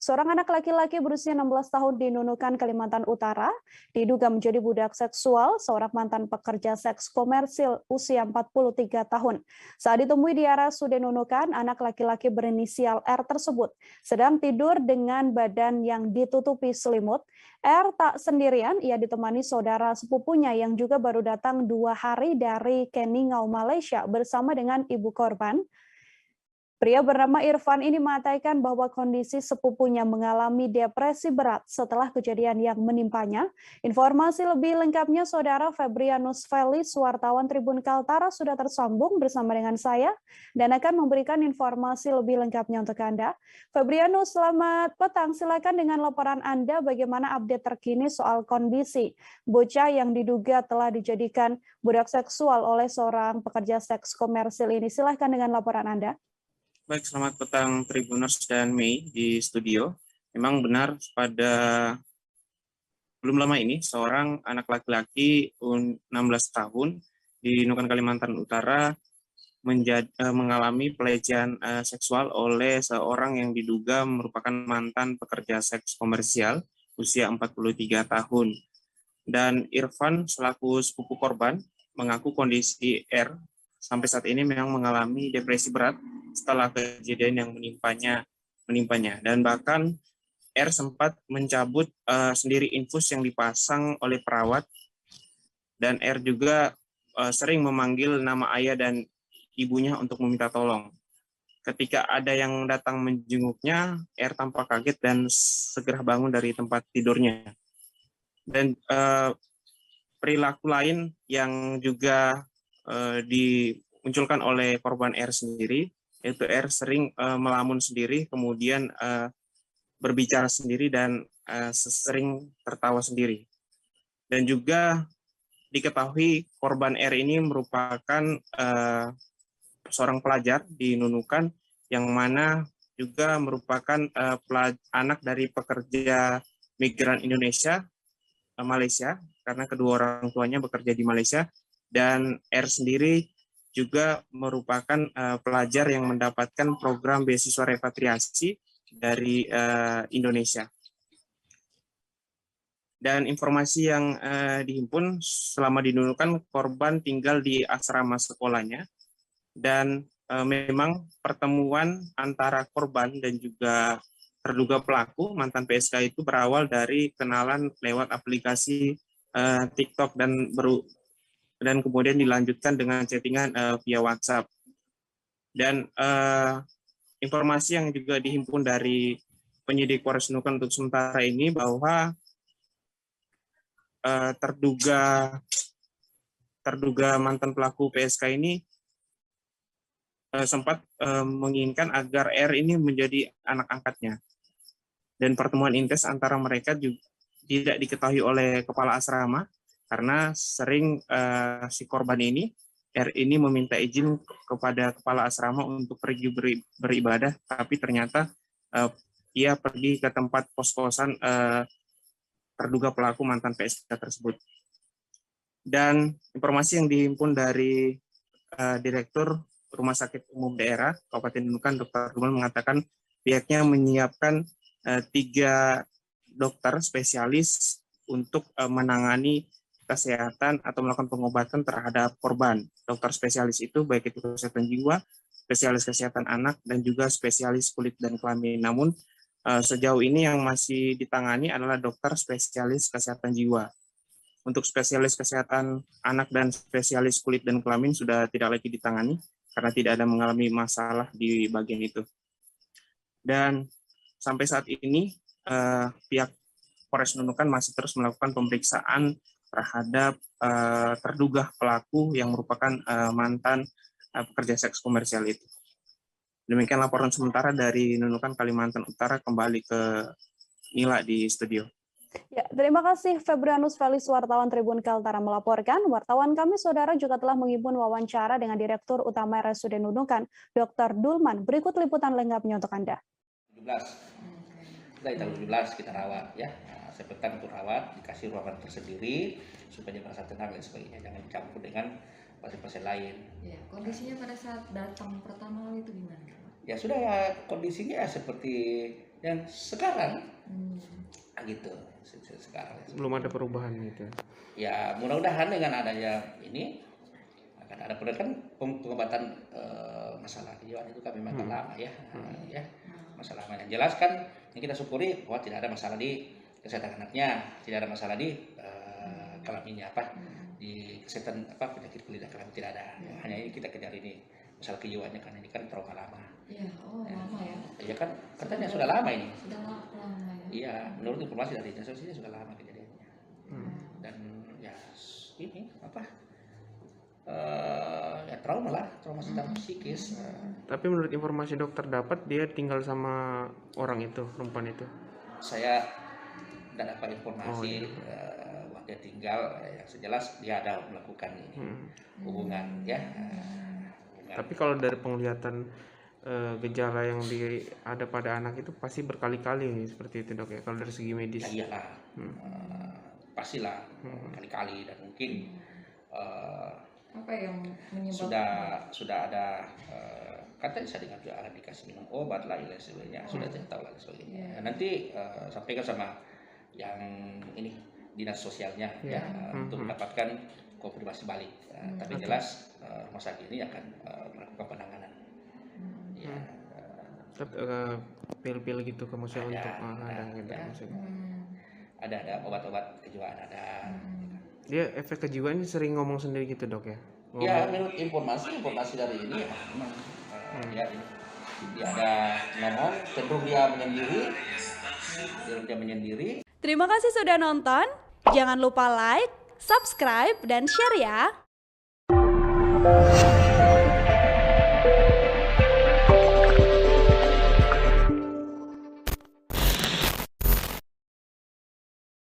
Seorang anak laki-laki berusia 16 tahun di Nunukan, Kalimantan Utara, diduga menjadi budak seksual seorang mantan pekerja seks komersil usia 43 tahun. Saat ditemui di RSUD Nunukan, anak laki-laki berinisial R tersebut sedang tidur dengan badan yang ditutupi selimut. R tak sendirian, ia ditemani saudara sepupunya yang juga baru datang 2 hari dari Keningau, Malaysia bersama dengan ibu korban. Pria bernama Irfan ini mengatakan bahwa kondisi sepupunya mengalami depresi berat setelah kejadian yang menimpanya. Informasi lebih lengkapnya Saudara Febrianus Felis, wartawan Tribun Kaltara sudah tersambung bersama dengan saya dan akan memberikan informasi lebih lengkapnya untuk Anda. Febrianus, selamat petang. Silakan dengan laporan Anda bagaimana update terkini soal kondisi bocah yang diduga telah dijadikan budak seksual oleh seorang pekerja seks komersil ini. Silakan dengan laporan Anda. Baik, selamat petang Tribuners dan Mei di studio. Memang benar pada belum lama ini seorang anak laki-laki 16 tahun di Nunukan, Kalimantan Utara mengalami pelecehan seksual oleh seorang yang diduga merupakan mantan pekerja seks komersial usia 43 tahun. Dan Irfan selaku sepupu korban mengaku kondisi R sampai saat ini memang mengalami depresi berat setelah kejadian yang menimpanya. Dan bahkan R sempat mencabut sendiri infus yang dipasang oleh perawat, dan R juga sering memanggil nama ayah dan ibunya untuk meminta tolong. Ketika ada yang datang menjenguknya, R tampak kaget dan segera bangun dari tempat tidurnya. Dan perilaku lain yang juga dimunculkan oleh korban R sendiri, yaitu R sering melamun sendiri, kemudian berbicara sendiri dan sering tertawa sendiri. Dan juga diketahui korban R ini merupakan seorang pelajar di Nunukan, yang mana juga merupakan anak dari pekerja migran Indonesia, Malaysia, karena kedua orang tuanya bekerja di Malaysia. Dan R sendiri juga merupakan pelajar yang mendapatkan program beasiswa repatriasi dari Indonesia. Dan informasi yang dihimpun selama di Nunukan, korban tinggal di asrama sekolahnya, dan memang pertemuan antara korban dan juga terduga pelaku mantan PSK itu berawal dari kenalan lewat aplikasi TikTok dan kemudian dilanjutkan dengan chattingan via WhatsApp. Dan informasi yang juga dihimpun dari penyidik Polres Nunukan untuk sementara ini bahwa terduga mantan pelaku PSK ini sempat menginginkan agar R ini menjadi anak angkatnya. Dan pertemuan intens antara mereka juga tidak diketahui oleh kepala asrama, karena sering si korban ini, R ini meminta izin kepada kepala asrama untuk pergi beribadah, tapi ternyata ia pergi ke tempat kos-kosan terduga pelaku mantan PSK tersebut. Dan informasi yang dihimpun dari Direktur Rumah Sakit Umum Daerah Kabupaten Nunukan, Dr. Duman, mengatakan pihaknya menyiapkan 3 dokter spesialis untuk menangani kesehatan atau melakukan pengobatan terhadap korban. Dokter spesialis itu baik itu kesehatan jiwa, spesialis kesehatan anak, dan juga spesialis kulit dan kelamin. Namun sejauh ini yang masih ditangani adalah dokter spesialis kesehatan jiwa. Untuk spesialis kesehatan anak dan spesialis kulit dan kelamin sudah tidak lagi ditangani karena tidak ada mengalami masalah di bagian itu. Dan sampai saat ini pihak Polres Nunukan masih terus melakukan pemeriksaan terhadap terduga pelaku yang merupakan mantan pekerja seks komersial itu. Demikian laporan sementara dari Nunukan, Kalimantan Utara. Kembali ke Nila di studio. Ya, terima kasih Febrianus Felis, wartawan Tribun Kaltara melaporkan. Wartawan kami, saudara, juga telah menghimpun wawancara dengan Direktur Utama RSUD Nunukan, Dr. Dulman. Berikut liputan lengkapnya untuk Anda. 17. Dari tanggal 17 kita rawat ya. saya petang untuk rawat, dikasih ruangan tersendiri supaya dia merasa tenang dan sebagainya, jangan dicampur dengan pasien-pasien lain. Ya, kondisinya pada saat datang pertama kali itu gimana? Ya sudah ya, kondisinya ya seperti yang sekarang, gitu sekarang. Belum ada perubahan gitu. Ya mudah-mudahan dengan adanya ini akan ada kan pengobatan masalah kejiwaan itu kan memang lama ya, ya masalah yang jelas kan yang kita syukuri bahwa tidak ada masalah di kesehatan anaknya, tidak ada masalah di kelaminnya di kesehatan penyakit kulit dan kelamin tidak ada. Hanya ini kita kejar ini masalah kejiwaannya karena ini kan trauma lama. Iya, lama ya. Iya kan katanya sudah lama ini. Sudah lama ya. Iya, menurut informasi dari dinas sosial sudah lama kejadiannya. Dan ya ini ya trauma secara psikis. Tapi menurut informasi dokter dapat dia tinggal sama orang itu, perempuan itu. Saya tidak dapat informasi bahwa dia tinggal, yang sejelas dia ada melakukan hubungan ya. Tapi kalau dari penglihatan gejala yang ada pada anak itu pasti berkali-kali nih seperti itu dok ya, kalau dari segi medis. Ya iyalah, pastilah berkali-kali dan mungkin apa yang menyebabkan sudah ada katanya saya dengar juga akan dikasih minum obat lah dan sebagainya, sudah tidak tahu lah dan sebagainya. Nanti sampaikan sama yang ini dinas sosialnya ya untuk mendapatkan konfirmasi balik. Tapi jelas rumah sakit ini akan melakukan penanganan. Ya, pil-pil gitu ke maksudnya untuk ada obat-obat kejiwaan ada. Dia efek kejiwaan sering ngomong sendiri gitu dok ya? Ya menurut informasi dari ini memang dia ada ngomong, cenderung dia menyendiri. Terima kasih sudah nonton. Jangan lupa like, subscribe, dan share ya.